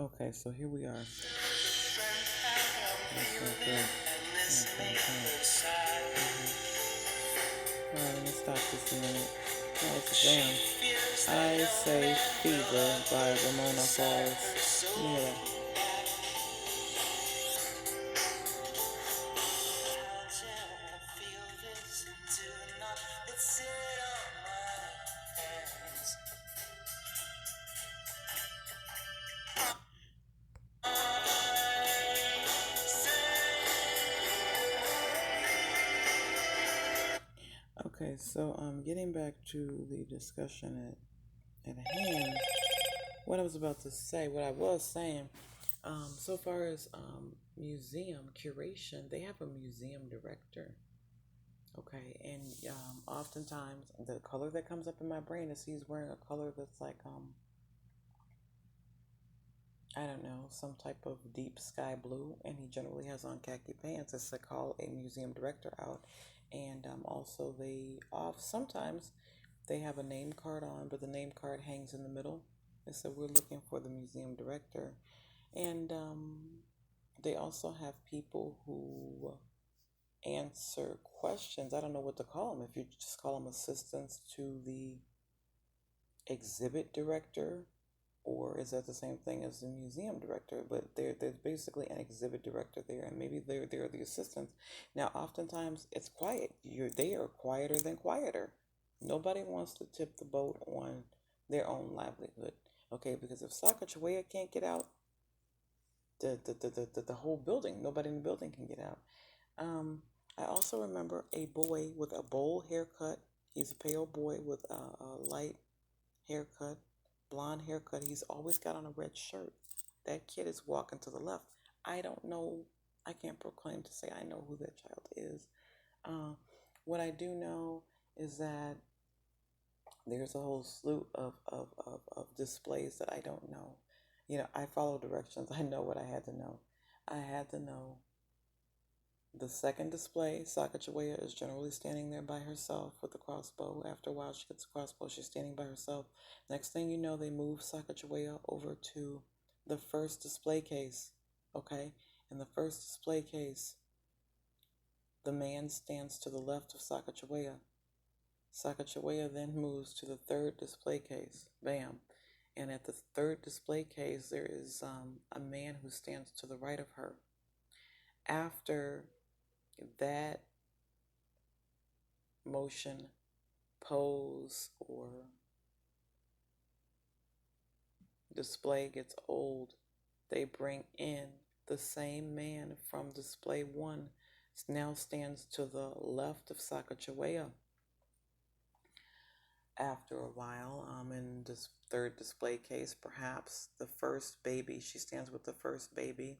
Okay, so here we are. That's not good. Okay, okay. Alright, let me stop this a minute. Oh, it's a jam. I Say Fever by Ramona Falls. Yeah. Okay, so getting back to the discussion at hand, what I was about to say, what I was saying, so far as museum curation, they have a museum director. Okay, and oftentimes the color that comes up in my brain is he's wearing a color that's like I don't know, some type of deep sky blue, and he generally has on khaki pants. It's to call a museum director out, and also they off sometimes they have a name card on, but the name card hangs in the middle. They said we're looking for the museum director, and they also have people who answer questions. I don't know what to call them. If you just call them assistants to the exhibit director, or is that the same thing as the museum director? But there's basically an exhibit director there, and maybe they're the assistants. Now, oftentimes it's quiet. They are quieter than quieter. Nobody wants to tip the boat on their own livelihood. Okay, because if Sacagawea can't get out, the whole building, nobody in the building can get out. I also remember a boy with a bowl haircut. He's a pale boy with a light haircut, blonde haircut. He's always got on a red shirt. That kid is walking to the left. I don't know. I can't proclaim to say I know who that child is. Uh, what I do know is that there's a whole slew of displays that I don't know. You know, I follow directions. I know what I had to know. I had to know the second display. Sacagawea is generally standing there by herself with the crossbow. After a while, she gets a crossbow. She's standing by herself. Next thing you know, they move Sacagawea over to the first display case. Okay? In the first display case, the man stands to the left of Sacagawea. Sacagawea then moves to the third display case. Bam. And at the third display case, there is a man who stands to the right of her. After that motion, pose, or display gets old, they bring in the same man from display one, now stands to the left of Sacagawea. After a while, in this third display case, perhaps the first baby, she stands with the first baby.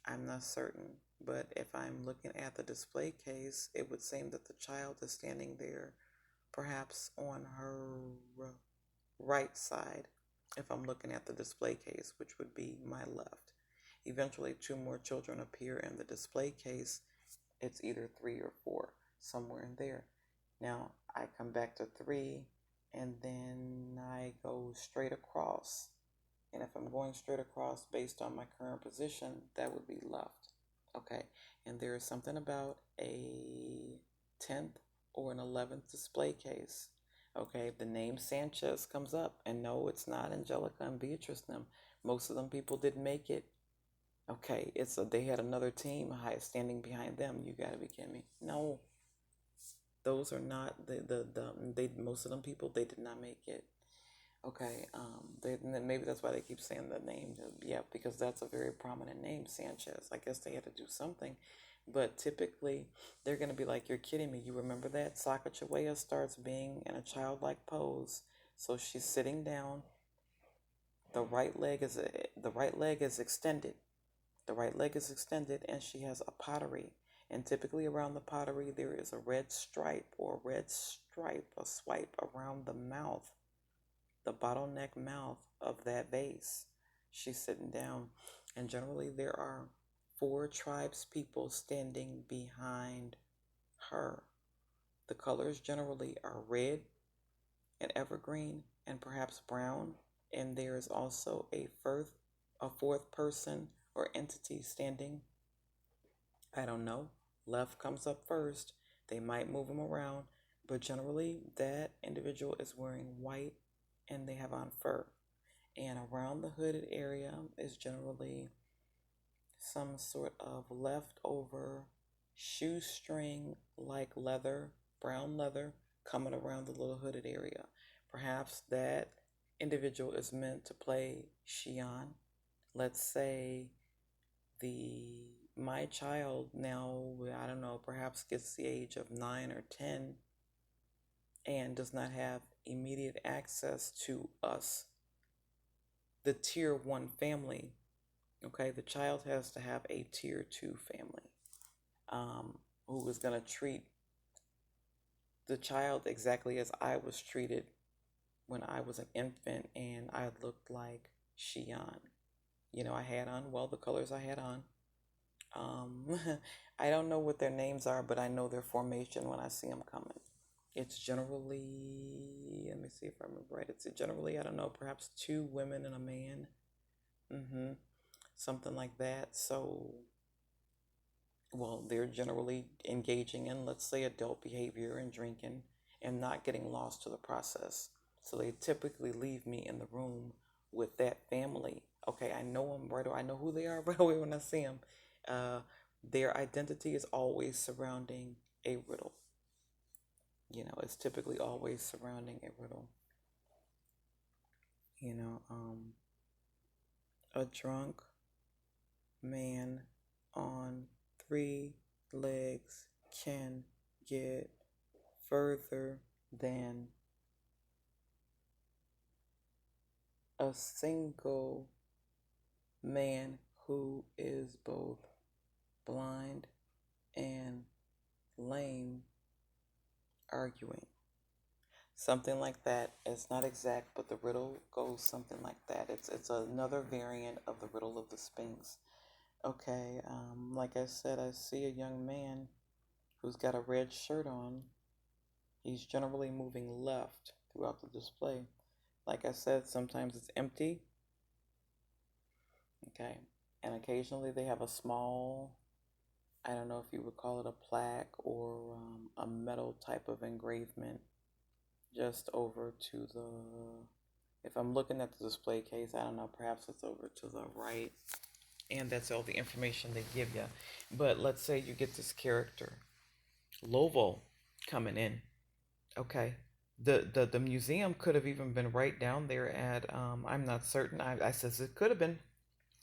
I'm not certain, but if I'm looking at the display case, it would seem that the child is standing there, perhaps on her right side, if I'm looking at the display case, which would be my left. Eventually, two more children appear in the display case. It's either three or four, somewhere in there. Now, I come back to three, and then I go straight across. And if I'm going straight across based on my current position, that would be left. Okay. And there is something about a 10th or an 11th display case. Okay. The name Sanchez comes up, and no, it's not Angelica and Beatrice them. Most of them people didn't make it. Okay. They had another team standing behind them. You got to be kidding me. No, those are not they most of them people, they did not make it. Okay, maybe that's why they keep saying the name. Yeah, because that's a very prominent name, Sanchez. I guess they had to do something, but typically they're gonna be like, "You're kidding me." You remember that Sacagawea starts being in a childlike pose, so she's sitting down. The right leg is extended. The right leg is extended, and she has a pottery. And typically around the pottery, there is a red stripe a swipe around the mouth, the bottleneck mouth of that vase. She's sitting down, and generally there are four tribes people standing behind her. The colors generally are red and evergreen and perhaps brown, and there is also a a fourth person or entity standing, I don't know, left comes up first. They might move them around, but generally that individual is wearing white and they have on fur. And around the hooded area is generally some sort of leftover shoestring like leather, brown leather, coming around the little hooded area. Perhaps that individual is meant to play Shion. Let's say the my child now, I don't know, perhaps gets the age of 9 or 10 and does not have immediate access to us, the tier 1 family. Okay, the child has to have a tier 2 family, who is going to treat the child exactly as I was treated when I was an infant and I looked like Shion. I had on, well, the colors I had on. I don't know what their names are, but I know their formation when I see them coming. It's generally, let me see if I remember right. It's generally, I don't know, perhaps 2 women and a man. Mm-hmm. Something like that. So, well, they're generally engaging in, let's say, adult behavior and drinking and not getting lost to the process. So they typically leave me in the room with that family. Okay, I know them right away. I know who they are right away when I see them. Their identity is always surrounding a riddle. It's typically always surrounding a riddle. You know, um, a drunk man on 3 legs can get further than a single man who is both blind and lame arguing. Something like that. It's not exact, but the riddle goes something like that. It's another variant of the riddle of the Sphinx. Okay, like I said, I see a young man who's got a red shirt on. He's generally moving left throughout the display. Like I said, sometimes it's empty. Okay, and occasionally they have a small, I don't know if you would call it a plaque or a metal type of engravement just over to the, if I'm looking at the display case, I don't know, perhaps it's over to the right, and that's all the information they give you. But let's say you get this character, Lovo, coming in. Okay. The museum could have even been right down there at, I'm not certain. I says it could have been.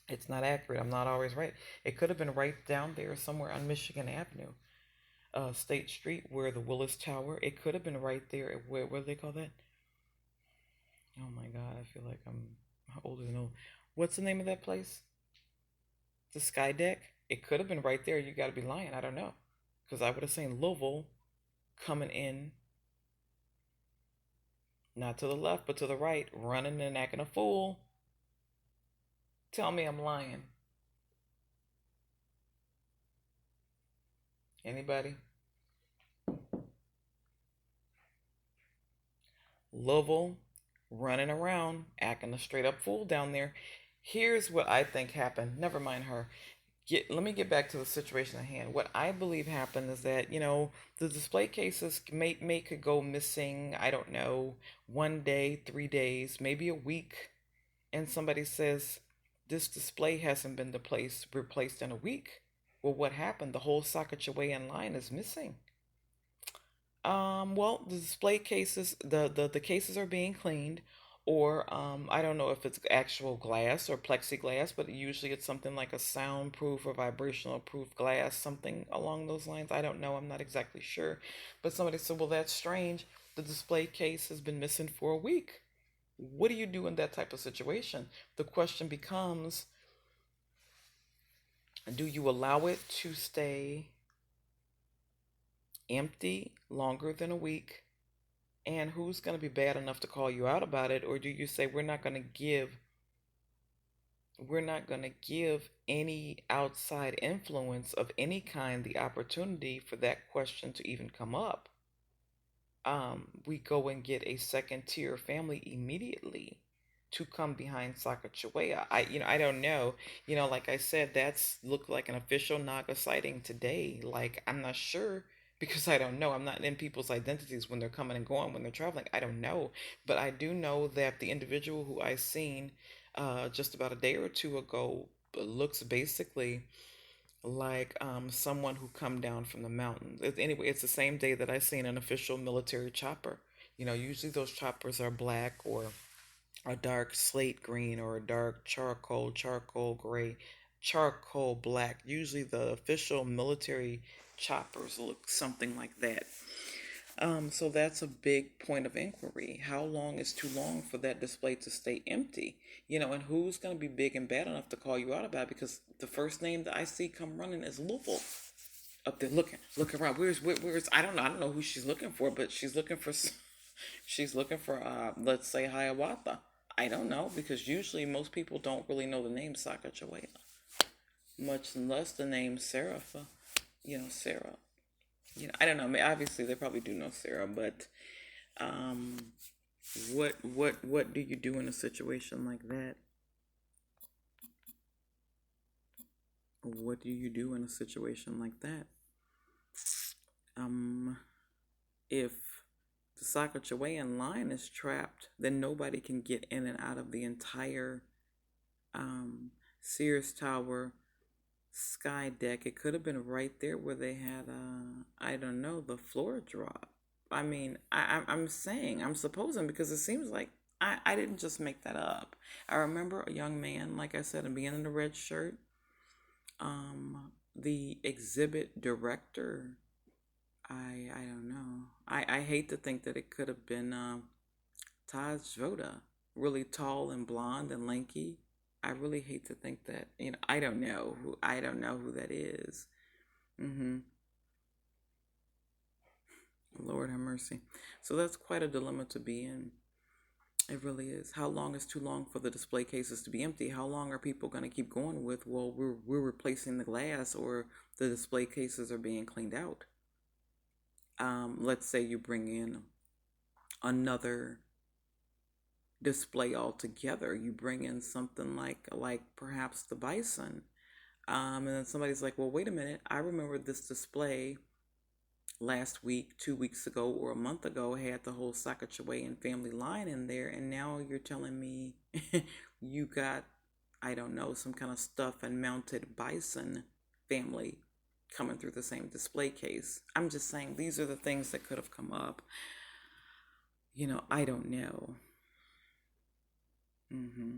It's not accurate. I'm not always right. It could have been right down there somewhere on Michigan Avenue, State Street, where the Willis Tower. It could have been right there. Where do they call that? Oh my God, I feel like I'm older than old. What's the name of that place? The Sky Deck. It could have been right there. You got to be lying. I don't know, because I would have seen Louisville coming in, not to the left, but to the right, running and acting a fool. Tell me I'm lying. Anybody? Louisville running around, acting a straight up fool down there. Here's what I think happened. Never mind her. Let me get back to the situation at hand. What I believe happened is that, the display cases could go missing, I don't know, 1 day, 3 days, maybe a week. And somebody says, this display hasn't been replaced in a week. Well, what happened? The whole Sacagawea line is missing. Well, the display cases, the cases are being cleaned, or I don't know if it's actual glass or plexiglass, but usually it's something like a soundproof or vibrational proof glass, something along those lines. I don't know. I'm not exactly sure. But somebody said, well, that's strange. The display case has been missing for a week. What do you do in that type of situation? The question becomes, do you allow it to stay empty longer than a week? And who's going to be bad enough to call you out about it? Or do you say we're not going to give any outside influence of any kind the opportunity for that question to even come up? We go and get a second tier family immediately. to come behind Sacagawea. I don't know. Like I said, that's looked like an official Naga sighting today. Like, I'm not sure because I don't know. I'm not in people's identities when they're coming and going, when they're traveling. I don't know. But I do know that the individual who I seen just about a day or two ago looks basically like someone who come down from the mountains. Anyway, it's the same day that I seen an official military chopper. Usually those choppers are black or a dark slate green or a dark charcoal gray, charcoal black. Usually the official military choppers look something like that. So that's a big point of inquiry. How long is too long for that display to stay empty? And who's going to be big and bad enough to call you out about it? Because the first name that I see come running is Louisville up there looking around. Where's I don't know who she's looking for, but she's looking for let's say Hiawatha. I don't know because usually most people don't really know the name Sacagawea, much less the name Serapha. Sarah. I don't know. I mean, obviously they probably do know Sarah, but um, what do you do in a situation like that? What do you do in a situation like that? Um, if the Sacagawean line is trapped, then nobody can get in and out of the entire Sears Tower sky deck. It could have been right there where they had, I don't know, the floor drop. I mean, I'm saying, I'm supposing because it seems like I didn't just make that up. I remember a young man, like I said, and being in a red shirt, the exhibit director. I don't know. I hate to think that it could have been Taj Voda, really tall and blonde and lanky. I really hate to think that. I don't know who that is. Mm-hmm. Lord have mercy. So that's quite a dilemma to be in. It really is. How long is too long for the display cases to be empty? How long are people going to keep going with, well, we're replacing the glass or the display cases are being cleaned out? Let's say you bring in another display altogether. You bring in something like perhaps the bison. And then somebody's like, well, wait a minute. I remember this display last week, 2 weeks ago, or a month ago had the whole Sacagawean family line in there, and now you're telling me you got, I don't know, some kind of stuff and mounted bison family coming through the same display case. I'm just saying these are the things that could have come up. I don't know. hmm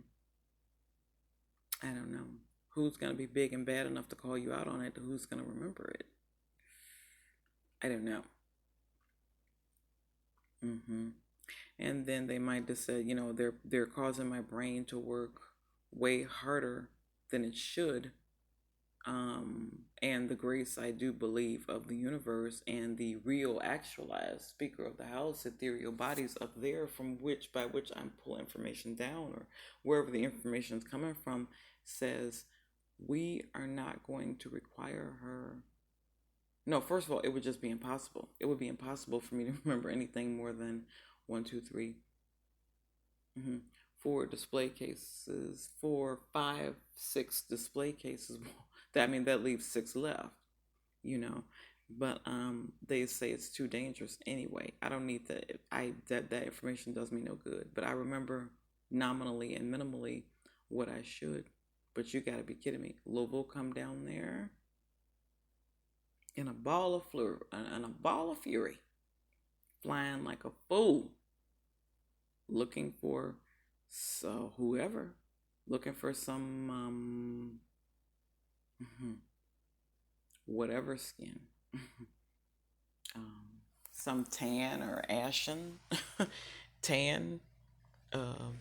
I don't know. Who's going to be big and bad enough to call you out on it? Who's going to remember it? I don't know. hmm And then they might just say, they're causing my brain to work way harder than it should. And the grace I do believe of the universe and the real actualized speaker of the house, ethereal bodies up there from which by which I'm pulling information down or wherever the information is coming from says we are not going to require her. No, first of all, it would just be impossible. It would be impossible for me to remember anything more than one, two, three, mm-hmm, four display cases, four, five, six display cases. That I mean that leaves six left, you know. But they say it's too dangerous anyway. I don't need that. That information does me no good. But I remember nominally and minimally what I should. But you gotta be kidding me. Louisville come down there in a ball of fury, flying like a fool, looking for whoever, looking for some whatever skin, some tan or ashen tan uh,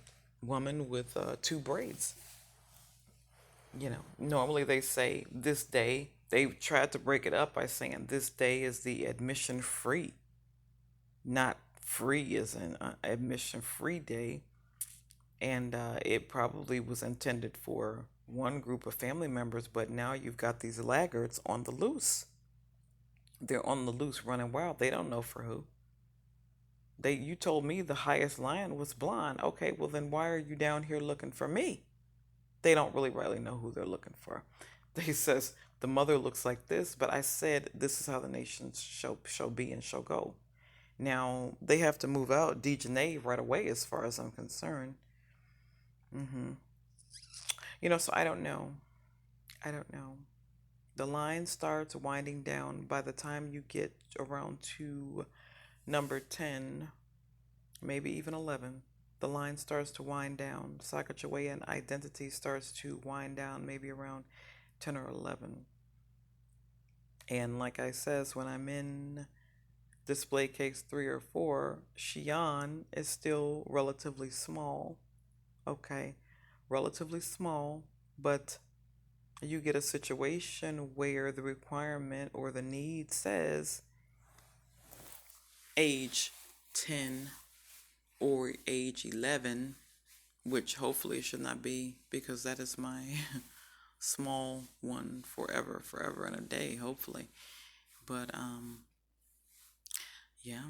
woman with two braids. Normally they say this day. They've tried to break it up by saying this day is the admission free, not free as an admission free day. And it probably was intended for one group of family members, but now you've got these laggards on the loose. They're on the loose running wild. They don't know for who. You told me the highest lion was blonde. Okay, well then why are you down here looking for me? They don't really know who they're looking for. They says the mother looks like this, but I said this is how the nations shall be and shall go. Now they have to move out Dejanay right away, as far as I'm concerned. Hmm. So I don't know. I don't know. The line starts winding down by the time you get around to number 10, maybe even 11. The line starts to wind down. Sacagawean identity starts to wind down maybe around 10 or 11. And like I says, when I'm in display case 3 or 4, Xi'an is still relatively small. Okay, relatively small, but you get a situation where the requirement or the need says age 10 or age 11, which hopefully should not be, because that is my small one forever and a day, hopefully. But yeah,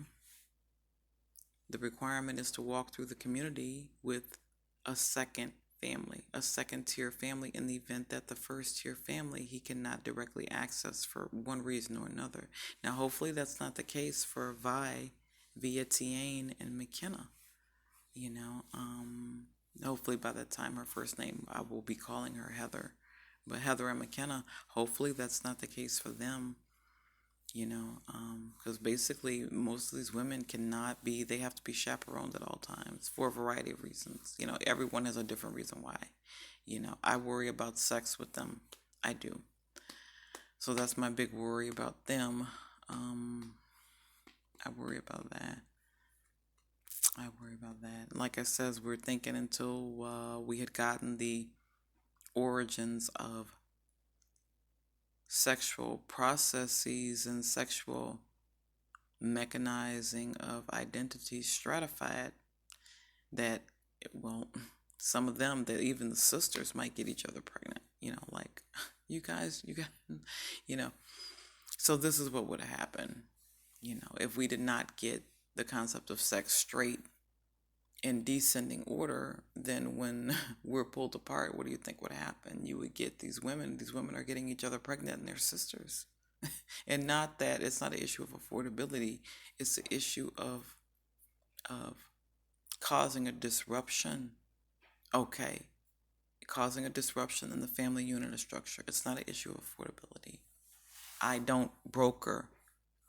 the requirement is to walk through the community with a second family, a second tier family, in the event that the first tier family he cannot directly access for one reason or another. Now, hopefully, that's not the case for Vi, Vietiane, and McKenna. You know, hopefully by that time, her first name, I will be calling her Heather. But Heather and McKenna, hopefully that's not the case for them. Because basically most of these women cannot be, they have to be chaperoned at all times for a variety of reasons. Everyone has a different reason why. I worry about sex with them. I do. So that's my big worry about them. I worry about that. I worry about that. Like I says, we're thinking until we had gotten the origins of sexual processes and sexual mechanizing of identity stratified, that, well, some of them, that even the sisters might get each other pregnant, like, you guys, so this is what would happen, if we did not get the concept of sex straight in descending order. Then when we're pulled apart, what do you think would happen? You would get these women are getting each other pregnant, and they're sisters. And not that it's not an issue of affordability, it's an issue of causing a disruption. Okay, causing a disruption in the family unit or structure. It's not an issue of affordability. I don't broker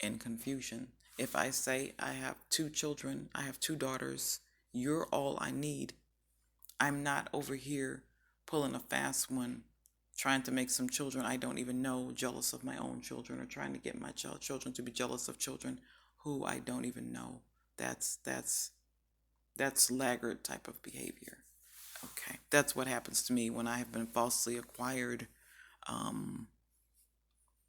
in confusion. If I say I have 2 children, I have 2 daughters, you're all I need. I'm not over here pulling a fast one, trying to make some children I don't even know jealous of my own children, or trying to get my children to be jealous of children who I don't even know. That's laggard type of behavior. Okay, that's what happens to me when I have been falsely acquired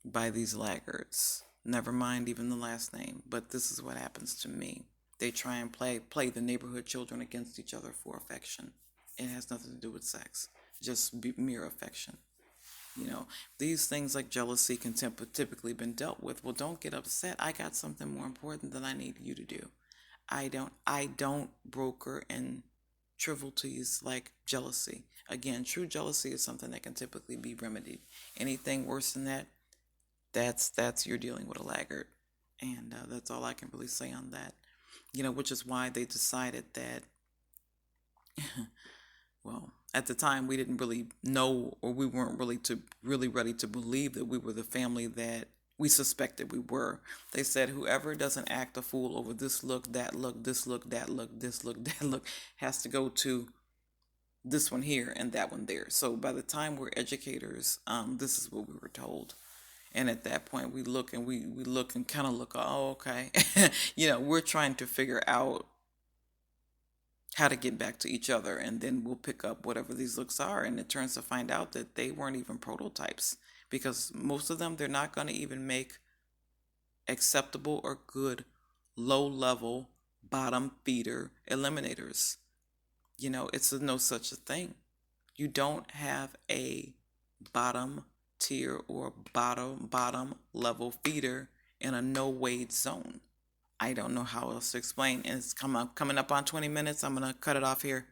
by these laggards. Never mind even the last name, but this is what happens to me. They try and play the neighborhood children against each other for affection. It has nothing to do with sex, just mere affection. These things like jealousy can typically been dealt with. Well, don't get upset. I got something more important that I need you to do. I don't broker in trivialities like jealousy. Again, true jealousy is something that can typically be remedied. Anything worse than that, that's you're dealing with a laggard. And that's all I can really say on that. Which is why they decided that, well, at the time we didn't really know, or we weren't really ready to believe that we were the family that we suspected we were. They said whoever doesn't act a fool over this look, that look, this look, that look, this look, that look, has to go to this one here and that one there. So by the time we're educators, this is what we were told. And at that point, we look and we look and kind of look, oh, okay. We're trying to figure out how to get back to each other, and then we'll pick up whatever these looks are. And it turns to find out that they weren't even prototypes, because most of them, they're not going to even make acceptable or good low-level bottom feeder eliminators. It's no such a thing. You don't have a bottom tier or bottom level feeder in a no weight zone. I don't know how else to explain. And it's coming up on 20 minutes. I'm gonna cut it off here.